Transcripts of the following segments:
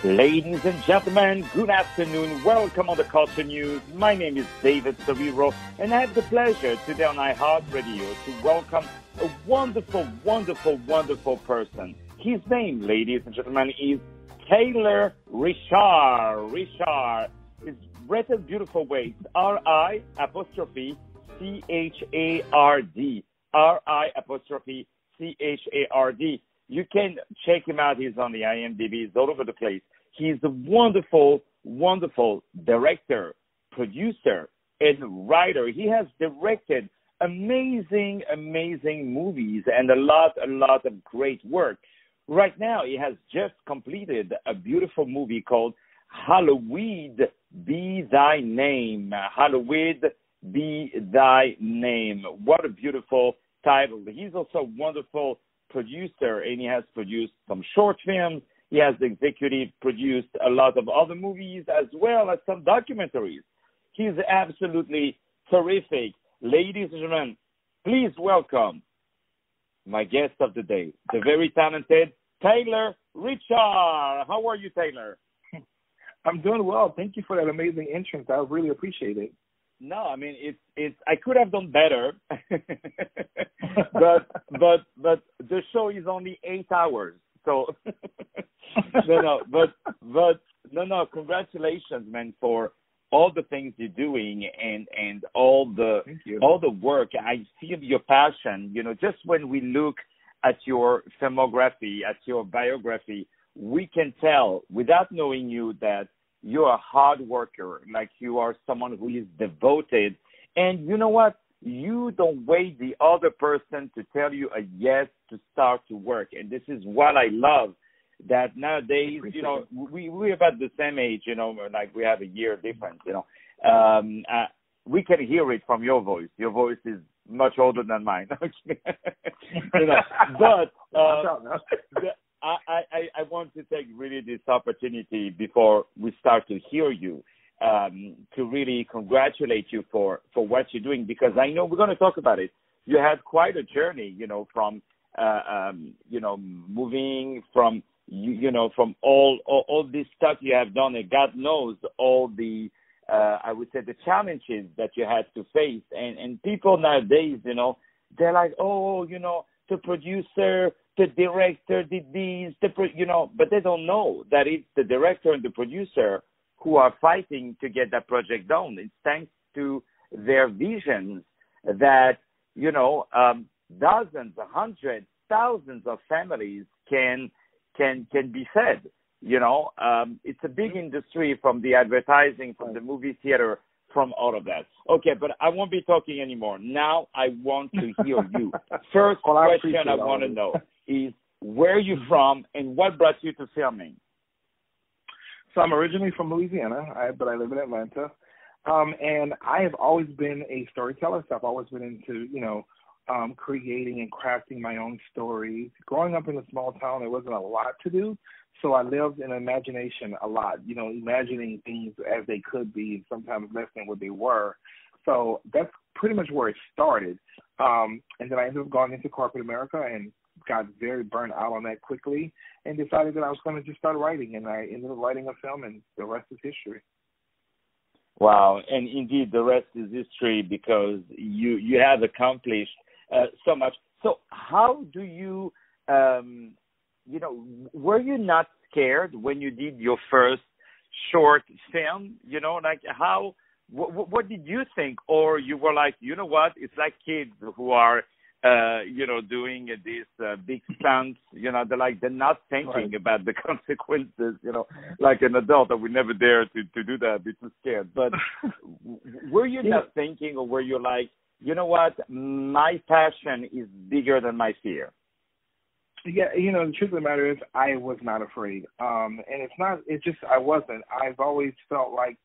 Ladies and gentlemen, good afternoon. Welcome on the Culture News. My name is David Serero, and I have the pleasure today on iHeartRadio to welcome a wonderful, wonderful, wonderful person. His name, ladies and gentlemen, is Taylor Ri'chard. Ri'chard is written beautiful ways. R-I apostrophe C-H-A-R-D. R-I apostrophe C-H-A-R-D. You can check him out. He's on the IMDb. He's all over the place. He's a wonderful, wonderful director, producer, and writer. He has directed amazing, amazing movies and a lot of great work. Right now, he has just completed a beautiful movie called Hallowed Be Thy Name. Hallowed Be Thy Name. What a beautiful title. He's also a wonderful producer, and he has produced some short films. He has executive produced a lot of other movies as well as some documentaries. He's absolutely terrific. Ladies and gentlemen, please welcome my guest of the day, the very talented Taylor Ri'chard. How are you, Taylor? I'm doing well. Thank you for that amazing entrance. I really appreciate it. No, I mean it's. I could have done better, but the show is only 8 hours, so no. Congratulations, man, for all the things you're doing and all the work. I feel your passion. You know, just when we look at your filmography, at your biography, we can tell without knowing you that you're a hard worker, like you are someone who is devoted. And you know what? You don't wait the other person to tell you a yes to start to work. And this is what I love, that nowadays, you know, we're about the same age, you know, like we have a year difference, you know. We can hear it from your voice. Your voice is much older than mine. You know, but I want to take really this opportunity before we start to hear you to really congratulate you for what you're doing, because I know we're going to talk about it. You had quite a journey, you know, from you know, moving from from all this stuff you have done, and God knows all the I would say the challenges that you had to face, and people nowadays, you know, they're like, oh, you know, the producer, the director did this, but they don't know that it's the director and the producer who are fighting to get that project done. It's thanks to their visions that, you know, dozens, hundreds, thousands of families can be fed. You know, it's a big industry, from the advertising, from the movie theater, from all of that. Okay, but I won't be talking anymore. Now I want to hear you. First question I want to know is, where are you from and what brought you to filming? So I'm originally from Louisiana, but I live in Atlanta. And I have always been a storyteller. So I've always been into, you know, creating and crafting my own stories. Growing up in a small town, there wasn't a lot to do. So I lived in imagination a lot, you know, imagining things as they could be, and sometimes less than what they were. So that's pretty much where it started. And then I ended up going into corporate America and got very burnt out on that quickly, and decided that I was going to just start writing. And I ended up writing a film, and the rest is history. Wow. And indeed, the rest is history, because you have accomplished so much. So how do you, you know, were you not scared when you did your first short film? You know, like what did you think? Or you were like, you know what, it's like kids who are, you know, doing these big stunts, you know, they're not thinking about the consequences, you know, like an adult. I would never dare to do that, be too scared. But were you not thinking, or were you like, you know what, my passion is bigger than my fear? Yeah, you know, the truth of the matter is I was not afraid. And I wasn't. I've always felt like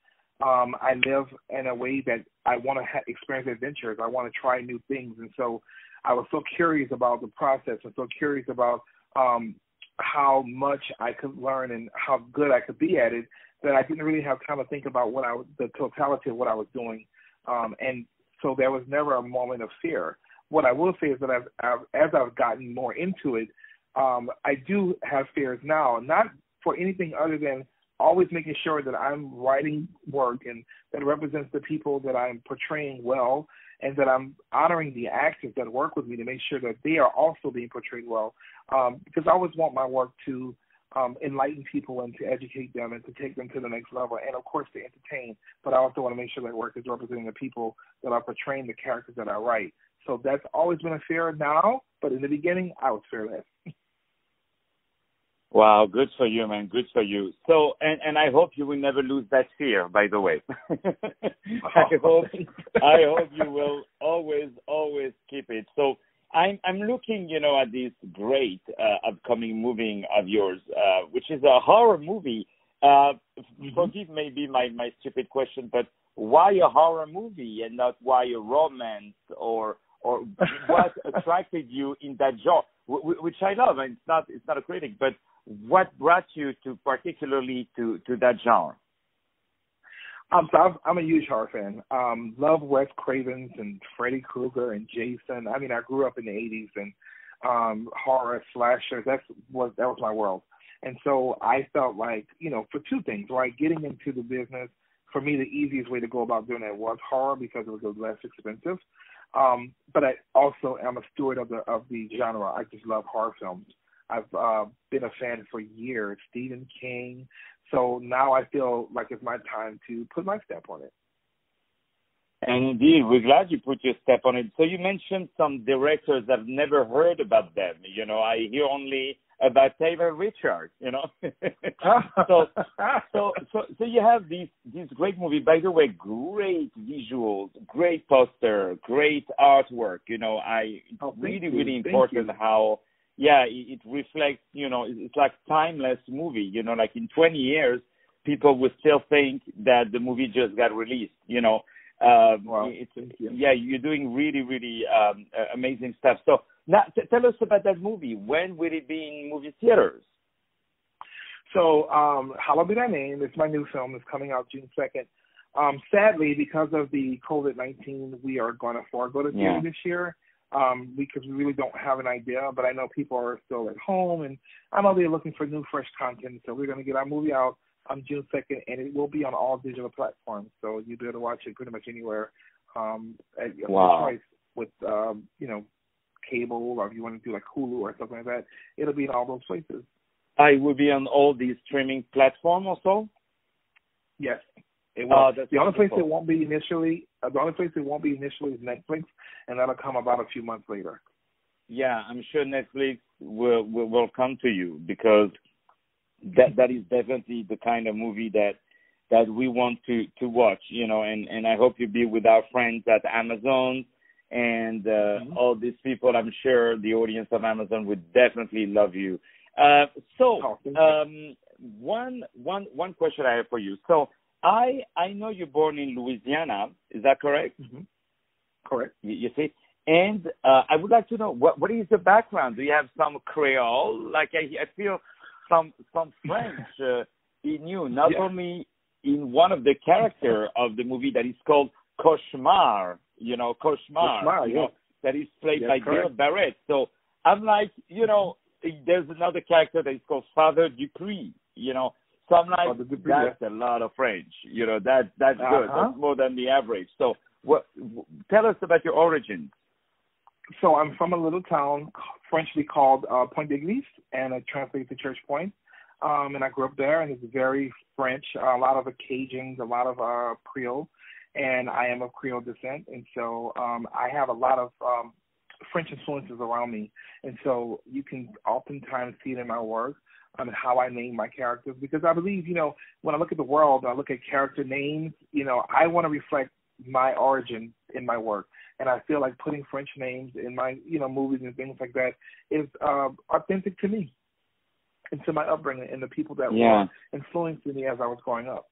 I live in a way that I want to experience adventures. I want to try new things. And so I was so curious about the process, and so curious about how much I could learn and how good I could be at it, that I didn't really have time to think about the totality of what I was doing. And so there was never a moment of fear. What I will say is that as I've gotten more into it, I do have fears now, not for anything other than always making sure that I'm writing work and that represents the people that I'm portraying well, and that I'm honoring the actors that work with me to make sure that they are also being portrayed well. Because I always want my work to enlighten people and to educate them and to take them to the next level, and of course to entertain. But I also want to make sure that work is representing the people that are portraying the characters that I write. So that's always been a fear now, but in the beginning, I was fearless. Wow, good for you, man. Good for you. So, and I hope you will never lose that fear, by the way. I hope you will always keep it. So I'm looking, at this great upcoming movie of yours, which is a horror movie. Forgive maybe my stupid question, but why a horror movie and not why a romance or what attracted you in that genre, which I love, and it's not a critic, but what brought you particularly to that genre? So I'm a huge horror fan. Love Wes Cravens and Freddy Krueger and Jason. I mean, I grew up in the 80s and horror slashers. That was my world. And so I felt like, for two things, right? Getting into the business, for me, the easiest way to go about doing that was horror because it was less expensive. But I also am a steward of the genre. I just love horror films. I've been a fan for years, Stephen King. So now I feel like it's my time to put my step on it. And indeed, we're glad you put your step on it. So you mentioned some directors. I've never heard about them. I hear only about Taylor Ri'chard, So you have these great movies. By the way, great visuals, great poster, great artwork. It's really important how, it reflects, it's like timeless movie, like in 20 years, people will still think that the movie just got released, Wow. You're doing really, really amazing stuff. So now tell us about that movie. When will it be in movie theaters? So Hallowed Be Thy Name is my new film. It's coming out June 2nd. Sadly, because of the COVID-19, we are going to forego the theater this year. Because we really don't have an idea, but I know people are still at home, and I know they're looking for new, fresh content. So we're going to get our movie out on June 2nd, and it will be on all digital platforms. So you'll be able to watch it pretty much anywhere at your choice with, cable, or if you want to do like Hulu or something like that, it'll be in all those places. I will be on all these streaming platforms also? Yes. It will. That's the only wonderful. place it won't be initially is Netflix, and that'll come about a few months later. Yeah, I'm sure Netflix will come to you because that is definitely the kind of movie that we want to watch, and I hope you'll be with our friends at Amazon and all these people. I'm sure the audience of Amazon would definitely love you. One question I have for you. So I know you're born in Louisiana. Is that correct? Mm-hmm. Correct. You see? And I would like to know, what is the background? Do you have some Creole? Like I feel some French in you, not only in one of the characters of the movie that is called Cauchemar, Cauchemar, that is played by Gil Barrett. So I'm like, there's another character that is called Father Dupuis, So I'm like, that's a lot of French. That's good. That's more than the average. So tell us about your origins. So I'm from a little town Frenchly called Point d'Église, and it translates to Church Point. And I grew up there, and it's very French, a lot of Cajuns, a lot of Creole, and I am of Creole descent. And so I have a lot of French influences around me. And so you can oftentimes see it in my work. And how I name my characters, because I believe, when I look at the world, I look at character names, I want to reflect my origin in my work. And I feel like putting French names in my, movies and things like that is authentic to me and to my upbringing and the people that were influenced me as I was growing up.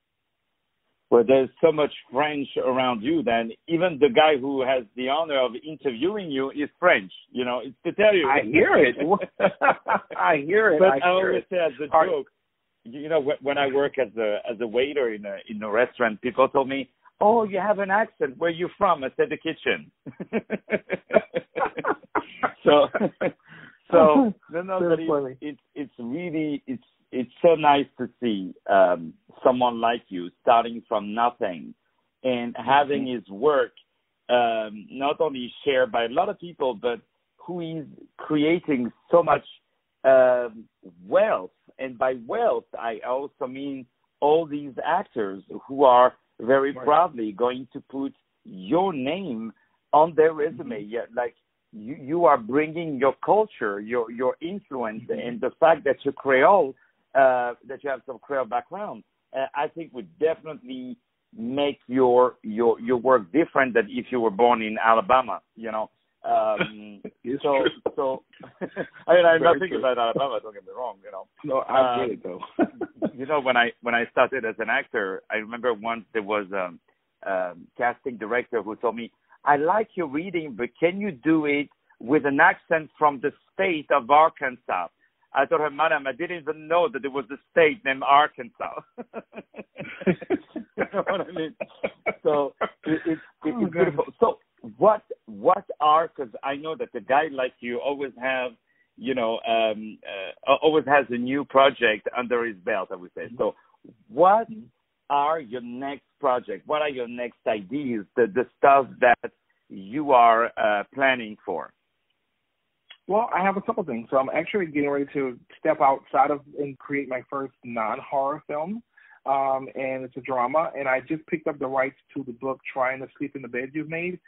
Well, there's so much French around you that even the guy who has the honor of interviewing you is French. It's to tell you. I hear it. I hear it. But I always say as a joke, when I work as a waiter in a restaurant, people told me, "Oh, you have an accent. Where are you from?" I said, "The kitchen." So no, it's really it's so nice to see someone like you starting from nothing and having his work not only shared by a lot of people, but who is creating so much wealth. And by wealth, I also mean all these actors who are very proudly going to put your name on their resume. Yeah, like you are bringing your culture, your influence, and the fact that you're Creole, that you have some Creole background, I think would definitely make your work different than if you were born in Alabama. You know. So I mean, I'm not thinking about Alabama. Don't get me wrong. You know. No, I get it though. You know, when I started as an actor, I remember once there was a casting director who told me, "I like your reading, but can you do it with an accent from the state of Arkansas?" I told her, "Madam, I didn't even know that there was a state named Arkansas." You know what I mean? So it's beautiful. So what are, because I know that a guy like you always have, you know, always has a new project under his belt, I would say. So what are your next projects? What are your next ideas, the stuff that you are planning for? Well, I have a couple things. So I'm actually getting ready to step outside of and create my first non-horror film. And it's a drama. And I just picked up the rights to the book Trying to Sleep in the Bed You've Made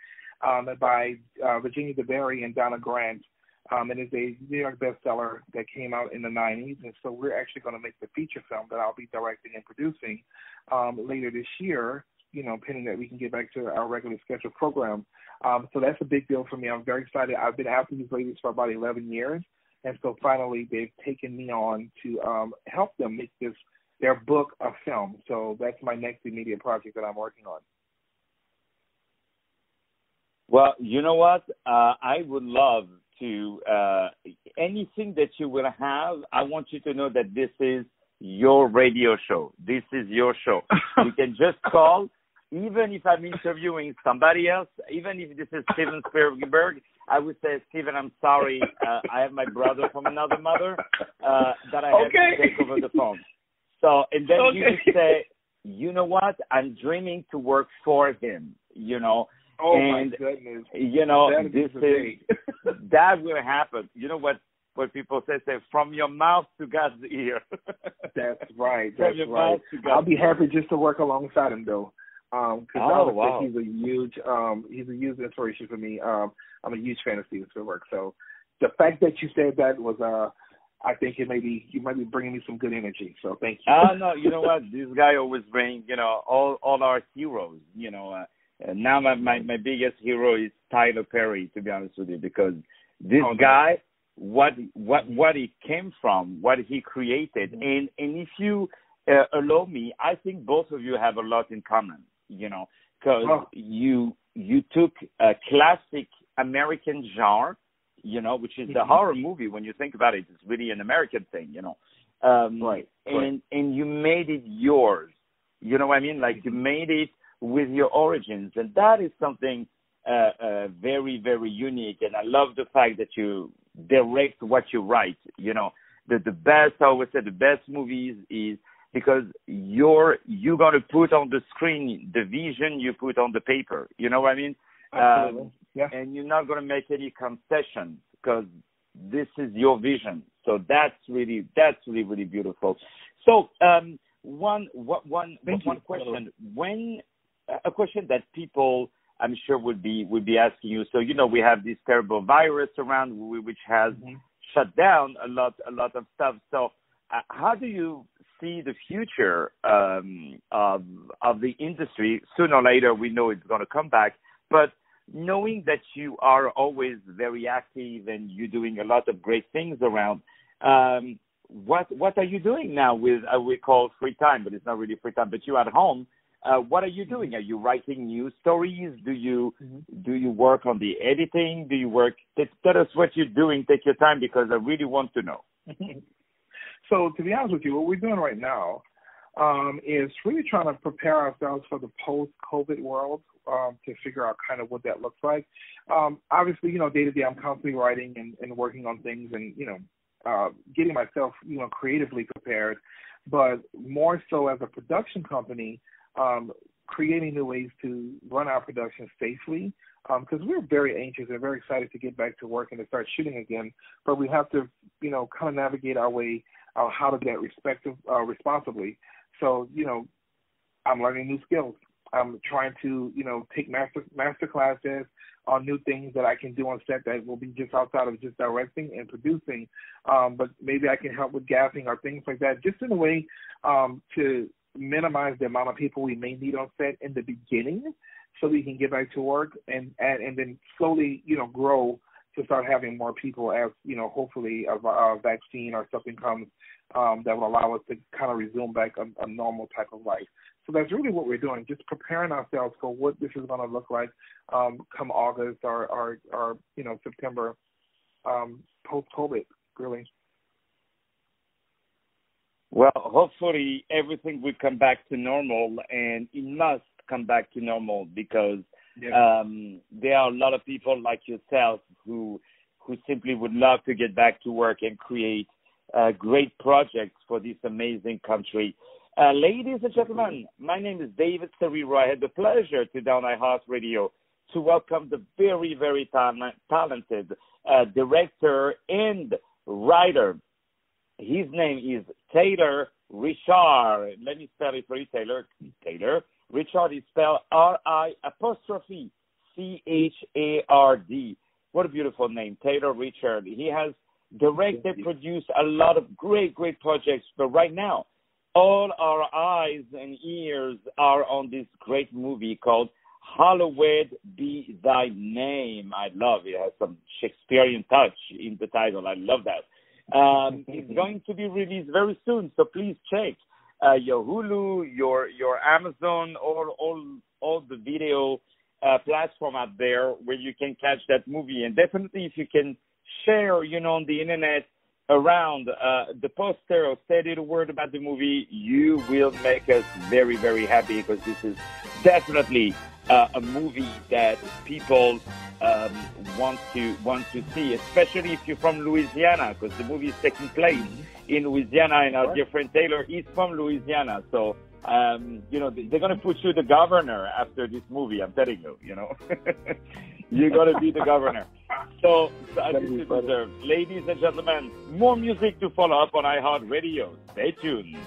by Virginia DeBerry and Donna Grant. It is a New York bestseller that came out in the 90s. And so we're actually going to make the feature film that I'll be directing and producing later this year, you know, pending that we can get back to our regular scheduled program. So that's a big deal for me. I'm very excited. I've been after these ladies for about 11 years. And so finally they've taken me on to help them make their book a film. So that's my next immediate project that I'm working on. Well, you know what? I would love to, anything that you will have, I want you to know that this is your radio show. This is your show. You can just call, even if I'm interviewing somebody else, even if this is Steven Spielberg, I would say, Steven, I'm sorry, I have my brother from another mother that I have to take over the phone. So, and then you would say, you know what? I'm dreaming to work for him, you know. Oh, and, my goodness. You know, that will happen. You know what people say, from your mouth to God's ear. That's right. That's right. I'll be happy just to work alongside him, though. Because he's a huge inspiration for me. I'm a huge fan of Steven Spielberg. So the fact that you said that was, I think you might be bringing me some good energy. So thank you. No, you know what? This guy always brings, you know, all our heroes. You know, now my biggest hero is Tyler Perry, to be honest with you, because this guy, what he came from, what he created, and if you allow me, I think both of you have a lot in common. You know, because you took a classic American genre, you know, which is the horror movie. When you think about it, it's really an American thing, you know. And you made it yours. You know what I mean? Like you made it with your origins, and that is something very, very unique. And I love the fact that you direct what you write. You know, the best, I always say, the best movies is because you're going to put on the screen the vision you put on the paper. You know what I mean? Absolutely. Yeah. And you're not going to make any concessions because this is your vision. So that's really, really beautiful. So one question. A question that people, I'm sure, would be asking you. So, you know, we have this terrible virus around which has shut down a lot of stuff. So how do you see the future of the industry? Sooner or later, we know it's going to come back. But knowing that you are always very active and you're doing a lot of great things around, what are you doing now with we call free time, but it's not really free time, but you're at home. What are you doing? Are you writing new stories? Do you work on the editing? Do you work? Tell us what you're doing. Take your time because I really want to know. So to be honest with you, what we're doing right now is really trying to prepare ourselves for the post-COVID world to figure out kind of what that looks like. Obviously, you know, day to day, I'm constantly writing and working on things and, you know, getting myself, creatively prepared, but more so as a production company, creating new ways to run our production safely, because we're very anxious and very excited to get back to work and to start shooting again, but we have to, kind of navigate our way how to do that responsibly. So, I'm learning new skills. I'm trying to, take master classes on new things that I can do on set that will be just outside of just directing and producing. But maybe I can help with gaffing or things like that, just in a way to minimize the amount of people we may need on set in the beginning so we can get back to work and then slowly, grow to start having more people as, hopefully a vaccine or something comes that will allow us to kind of resume back a normal type of life. So that's really what we're doing, just preparing ourselves for what this is going to look like come August or September post-COVID, really. Well, hopefully everything will come back to normal, and it must come back to normal because there are a lot of people like yourself who simply would love to get back to work and create great projects for this amazing country. Ladies and gentlemen, my name is David Serero. I had the pleasure to down iHeartRadio to welcome the very, very talented director and writer. His name is Taylor Ri'chard. Let me spell it for you, Taylor. Taylor Ri'chard is spelled R-I''CHARD. What a beautiful name, Taylor Ri'chard. He has directed, produced a lot of great, great projects, but right now, all our eyes and ears are on this great movie called Hallowed Be Thy Name. I love it. It has some Shakespearean touch in the title. I love that. It's going to be released very soon, so please check your Hulu, your Amazon, or all the video platform out there where you can catch that movie. And definitely if you can share, on the internet around the poster or say a word about the movie, you will make us very, very happy because this is definitely a movie that people want to see, especially if you're from Louisiana, because the movie is taking place in Louisiana, and our dear friend Taylor is from Louisiana. So, they're going to put you the governor after this movie, I'm telling you, You're going to be the governor. So this is reserved. Ladies and gentlemen, more music to follow up on iHeartRadio. Stay tuned.